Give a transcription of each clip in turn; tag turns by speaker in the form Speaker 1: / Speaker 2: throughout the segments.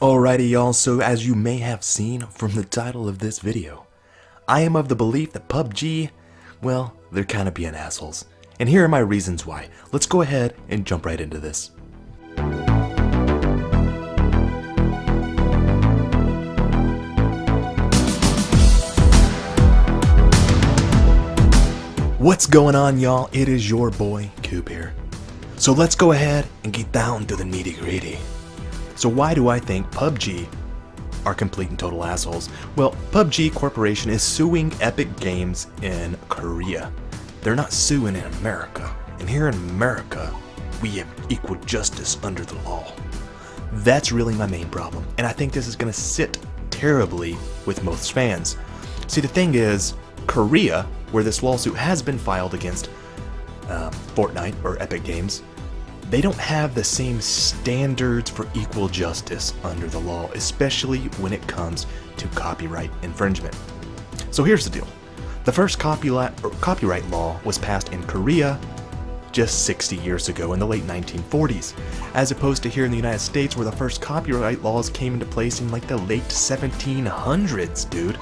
Speaker 1: Alrighty y'all, so as you may have seen from the title of this video, I am of the belief that PUBG, well, they're kinda being assholes. And here are my reasons why. Let's go ahead and jump right into this. What's going on y'all? It is your boy, Coop here. So let's go ahead and get down to the nitty gritty. So why do I think PUBG are complete and total assholes? Well, PUBG Corporation is suing Epic Games in Korea. They're not suing in America. And here in America, we have equal justice under the law. That's really my main problem. And I think this is going to sit terribly with most fans. See, the thing is, Korea, where this lawsuit has been filed against Fortnite or Epic Games, they don't have the same standards for equal justice under the law, especially when it comes to copyright infringement. So here's the deal. The first copyright law was passed in Korea just 60 years ago in the late 1940s, as opposed to here in the United States where the first copyright laws came into place in like the late 1700s, dude.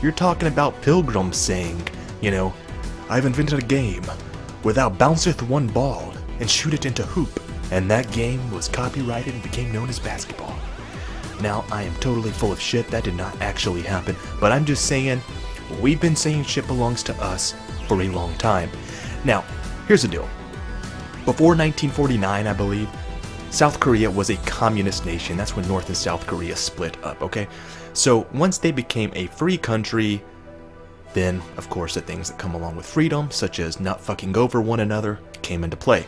Speaker 1: You're talking about pilgrims saying, you know, I've invented a game where thou bounceth one ball and shoot it into hoop, and that game was copyrighted and became known as basketball. Now, I am totally full of shit. That did not actually happen, but I'm just saying, we've been saying shit belongs to us for a long time. Now, here's the deal. Before 1949, I believe, South Korea was a communist nation. That's when North and South Korea split up, okay? So once they became a free country, then, of course, the things that come along with freedom, such as not fucking over one another, came into play.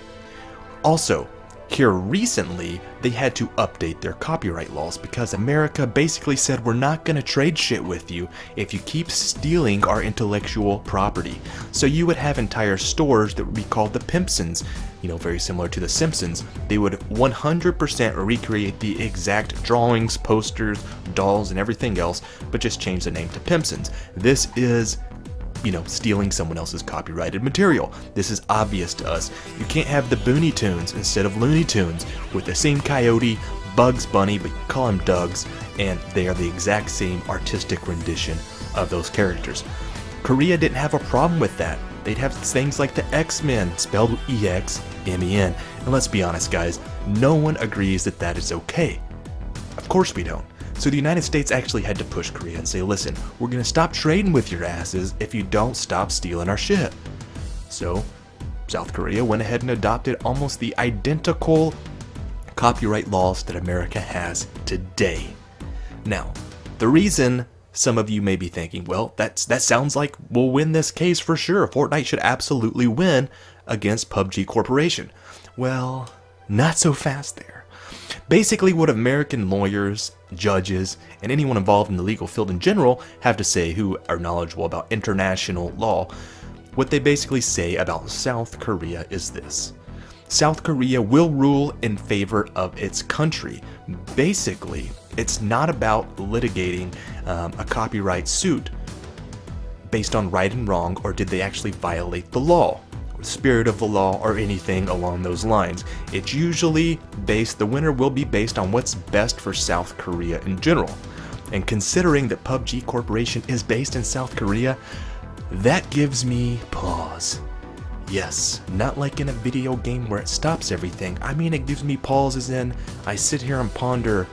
Speaker 1: Also, here recently, they had to update their copyright laws because America basically said we're not going to trade shit with you if you keep stealing our intellectual property. So you would have entire stores that would be called the Pimpsons, you know, very similar to the Simpsons. They would 100% recreate the exact drawings, posters, dolls, and everything else, but just change the name to Pimpsons. This is, you know, stealing someone else's copyrighted material. This is obvious to us. You can't have the Booney Tunes instead of Looney Tunes with the same coyote, Bugs Bunny, but you call them Dougs, and they are the exact same artistic rendition of those characters. Korea didn't have a problem with that. They'd have things like the X-Men, spelled E-X-M-E-N. And let's be honest, guys, no one agrees that that is okay. Of course we don't. So the United States actually had to push Korea and say, listen, we're going to stop trading with your asses if you don't stop stealing our shit. So South Korea went ahead and adopted almost the identical copyright laws that America has today. Now, the reason some of you may be thinking, well, that sounds like we'll win this case for sure. Fortnite should absolutely win against PUBG Corporation. Well, not so fast there. Basically, what American lawyers, judges, and anyone involved in the legal field in general have to say who are knowledgeable about international law, what they basically say about South Korea is this. South Korea will rule in favor of its country. Basically, it's not about litigating a copyright suit based on right and wrong, or did they actually violate the law, or the spirit of the law, or anything along those lines. It's usually based, the winner will be based on what's best for South Korea in general. And considering that PUBG Corporation is based in South Korea, that gives me pause. Yes, not like in a video game where it stops everything. I mean, it gives me pause as in, I sit here and ponder,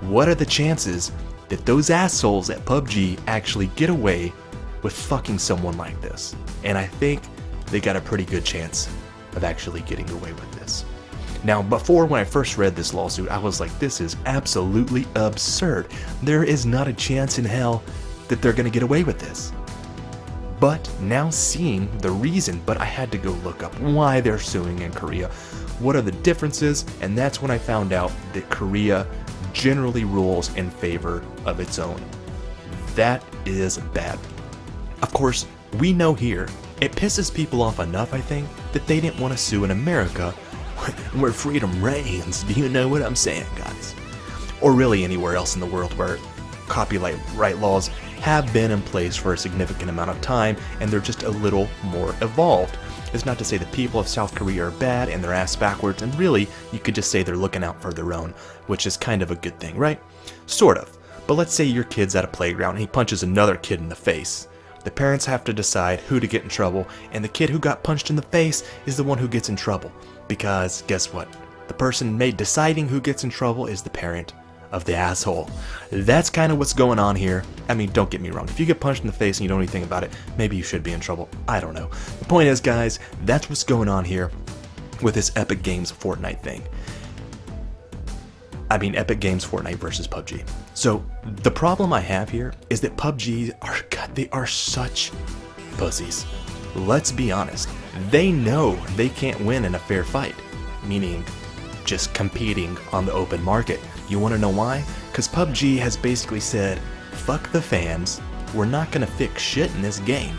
Speaker 1: what are the chances that those assholes at PUBG actually get away with fucking someone like this? And I think they got a pretty good chance of actually getting away with this. Now, before, when I first read this lawsuit, I was like, this is absolutely absurd. There is not a chance in hell that they're going to get away with this. But now seeing the reason, but I had to go look up why they're suing in Korea. What are the differences? And that's when I found out that Korea generally rules in favor of its own. That is bad. Of course, we know here, it pisses people off enough, I think, that they didn't want to sue in America where freedom reigns. Do you know what I'm saying, guys? Or really anywhere else in the world where copyright laws have been in place for a significant amount of time and they're just a little more evolved. It's not to say the people of South Korea are bad and they're ass backwards, and really, you could just say they're looking out for their own, which is kind of a good thing, right? Sort of. But let's say your kid's at a playground and he punches another kid in the face. The parents have to decide who to get in trouble, and the kid who got punched in the face is the one who gets in trouble. Because, guess what? The person deciding who gets in trouble is the parent of the asshole. That's kind of what's going on here. I mean, don't get me wrong. If you get punched in the face and you don't know anything about it, maybe you should be in trouble. I don't know. The point is, guys, that's what's going on here with this Epic Games Fortnite thing. I mean, Epic Games Fortnite versus PUBG. So, the problem I have here is that PUBG they are such pussies. Let's be honest. They know they can't win in a fair fight. Meaning, just competing on the open market. You want to know why? Because PUBG has basically said, fuck the fans, we're not going to fix shit in this game.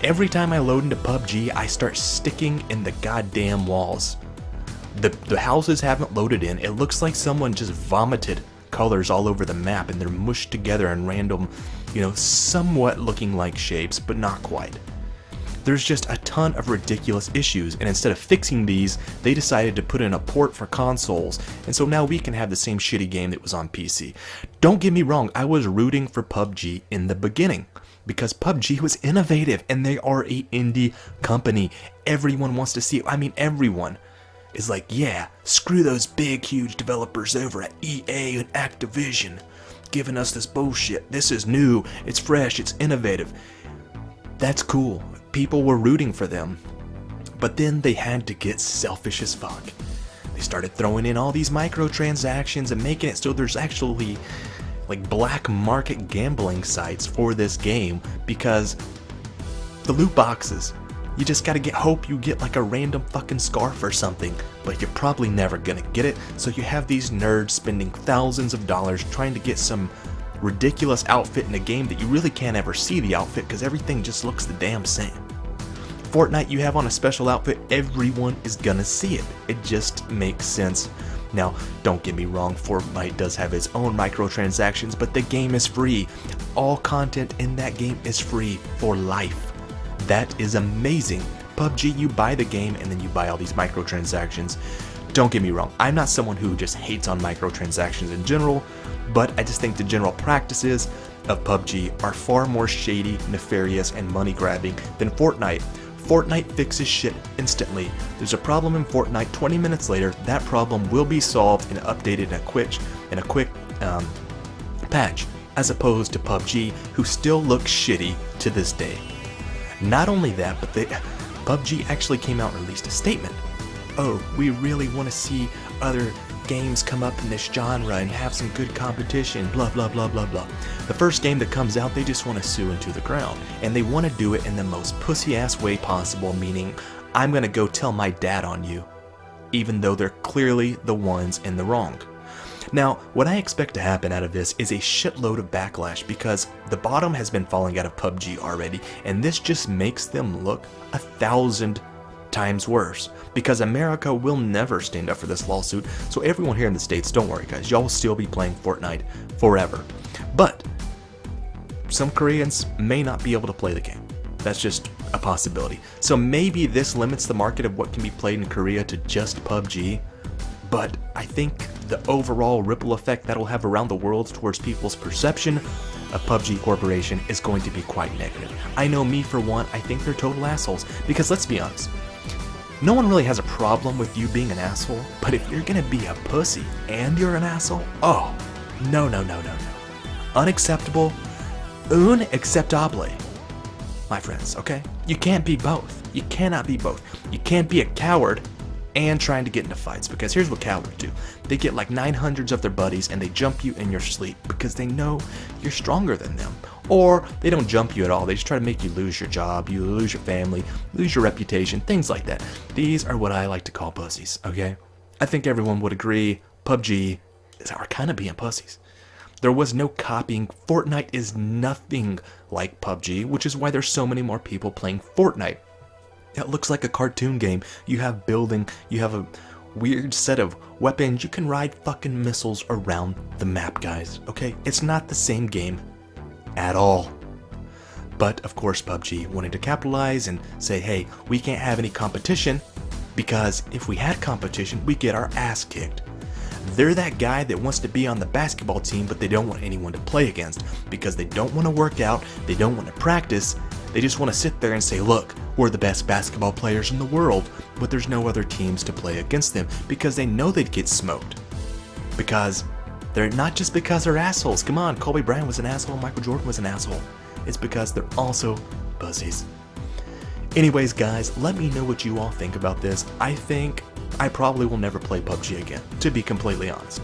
Speaker 1: Every time I load into PUBG, I start sticking in the goddamn walls. The houses haven't loaded in. It looks like someone just vomited colors all over the map and they're mushed together in random, somewhat looking like shapes, but not quite. There's just a ton of ridiculous issues, and instead of fixing these, they decided to put in a port for consoles, and so now we can have the same shitty game that was on PC. Don't get me wrong, I was rooting for PUBG in the beginning, because PUBG was innovative, and they are a indie company. Everyone wants to see it. I mean, everyone is like, yeah, screw those big, huge developers over at EA and Activision, giving us this bullshit. This is new, it's fresh, it's innovative. That's cool. People were rooting for them. But then they had to get selfish as fuck. They started throwing in all these microtransactions and making it so there's actually like black market gambling sites for this game, because the loot boxes, you just gotta hope you get like a random fucking scarf or something, but you're probably never gonna get it, so you have these nerds spending thousands of dollars trying to get some ridiculous outfit in a game that you really can't ever see the outfit because everything just looks the damn same. Fortnite, you have on a special outfit, everyone is gonna see it. It just makes sense. Now, don't get me wrong, Fortnite does have its own microtransactions, but the game is free. All content in that game is free for life. That is amazing. PUBG, you buy the game and then you buy all these microtransactions. Don't get me wrong, I'm not someone who just hates on microtransactions in general, but I just think the general practices of PUBG are far more shady, nefarious, and money-grabbing than Fortnite. Fortnite fixes shit instantly. There's a problem in Fortnite, 20 minutes later, that problem will be solved and updated in a quick patch, as opposed to PUBG, who still looks shitty to this day. Not only that, but PUBG actually came out and released a statement. Oh, we really want to see other games come up in this genre and have some good competition, blah blah blah blah blah. The first game that comes out, they just want to sue into the ground, and they want to do it in the most pussy ass way possible, meaning I'm gonna go tell my dad on you, even though they're clearly the ones in the wrong. Now, what I expect to happen out of this is a shitload of backlash, because the bottom has been falling out of PUBG already, and this just makes them look 1,000 times worse, because America will never stand up for this lawsuit. So everyone here in the States, don't worry guys, y'all will still be playing Fortnite forever. But some Koreans may not be able to play the game. That's just a possibility. So maybe this limits the market of what can be played in Korea to just PUBG, but I think the overall ripple effect that'll have around the world towards people's perception of PUBG Corporation is going to be quite negative. I know me for one, I think they're total assholes, because let's be honest, no one really has a problem with you being an asshole, but if you're gonna be a pussy and you're an asshole, oh, no. Unacceptable, unacceptable, my friends, okay? You can't be both. You cannot be both. You can't be a coward and trying to get into fights, because here's what cowards do. They get like 900s of their buddies and they jump you in your sleep because they know you're stronger than them. Or they don't jump you at all, they just try to make you lose your job, you lose your family, lose your reputation, things like that. These are what I like to call pussies, okay? I think everyone would agree PUBG are kind of being pussies. There was no copying. Fortnite is nothing like PUBG, which is why there's so many more people playing Fortnite. It looks like a cartoon game. You have building, you have a weird set of weapons, you can ride fucking missiles around the map, guys, okay? It's not the same game at all. But of course PUBG wanted to capitalize and say, hey, we can't have any competition because if we had competition, we get our ass kicked. They're that guy that wants to be on the basketball team, but they don't want anyone to play against because they don't want to work out, they don't want to practice, they just want to sit there and say, look, we're the best basketball players in the world, but there's no other teams to play against them because they know they'd get smoked. Because they're not just because they're assholes. Come on, Kobe Bryant was an asshole, Michael Jordan was an asshole. It's because they're also pussies. Anyways, guys, let me know what you all think about this. I think I probably will never play PUBG again, to be completely honest.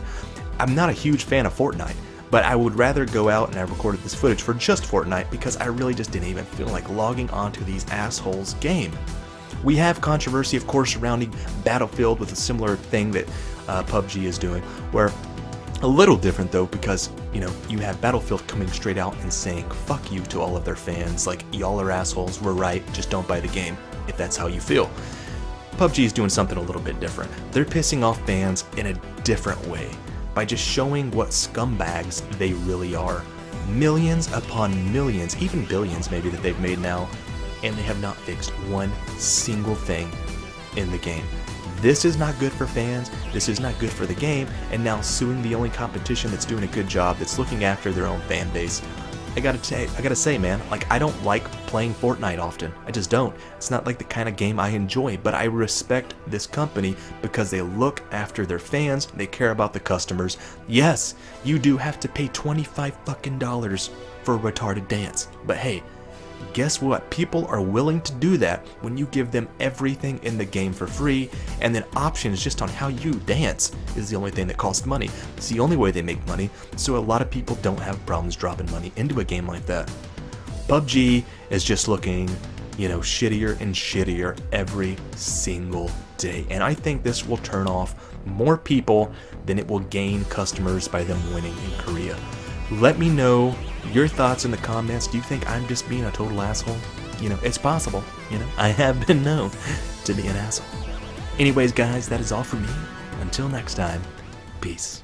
Speaker 1: I'm not a huge fan of Fortnite, but I would rather go out, and I recorded this footage for just Fortnite because I really just didn't even feel like logging onto these assholes' game. We have controversy, of course, surrounding Battlefield with a similar thing that PUBG is doing, where a little different though, because you have Battlefield coming straight out and saying fuck you to all of their fans, like y'all are assholes, we're right, just don't buy the game if that's how you feel. PUBG is doing something a little bit different. They're pissing off fans in a different way by just showing what scumbags they really are. Millions upon millions, even billions maybe, that they've made now, and they have not fixed one single thing in the game. This is not good for fans, this is not good for the game, and now suing the only competition that's doing a good job, that's looking after their own fan base. I gotta say, man, like, I don't like playing Fortnite often. I just don't. It's not like the kind of game I enjoy, but I respect this company because they look after their fans, they care about the customers. Yes, you do have to pay $25 fucking for a retarded dance, but hey, guess what? People are willing to do that when you give them everything in the game for free, and then options just on how you dance is the only thing that costs money. It's the only way they make money, so a lot of people don't have problems dropping money into a game like that. PUBG is just looking, shittier and shittier every single day, and I think this will turn off more people than it will gain customers by them winning in Korea. Let me know your thoughts in the comments. Do you think I'm just being a total asshole? It's possible. I have been known to be an asshole. Anyways, guys, that is all for me. Until next time, peace.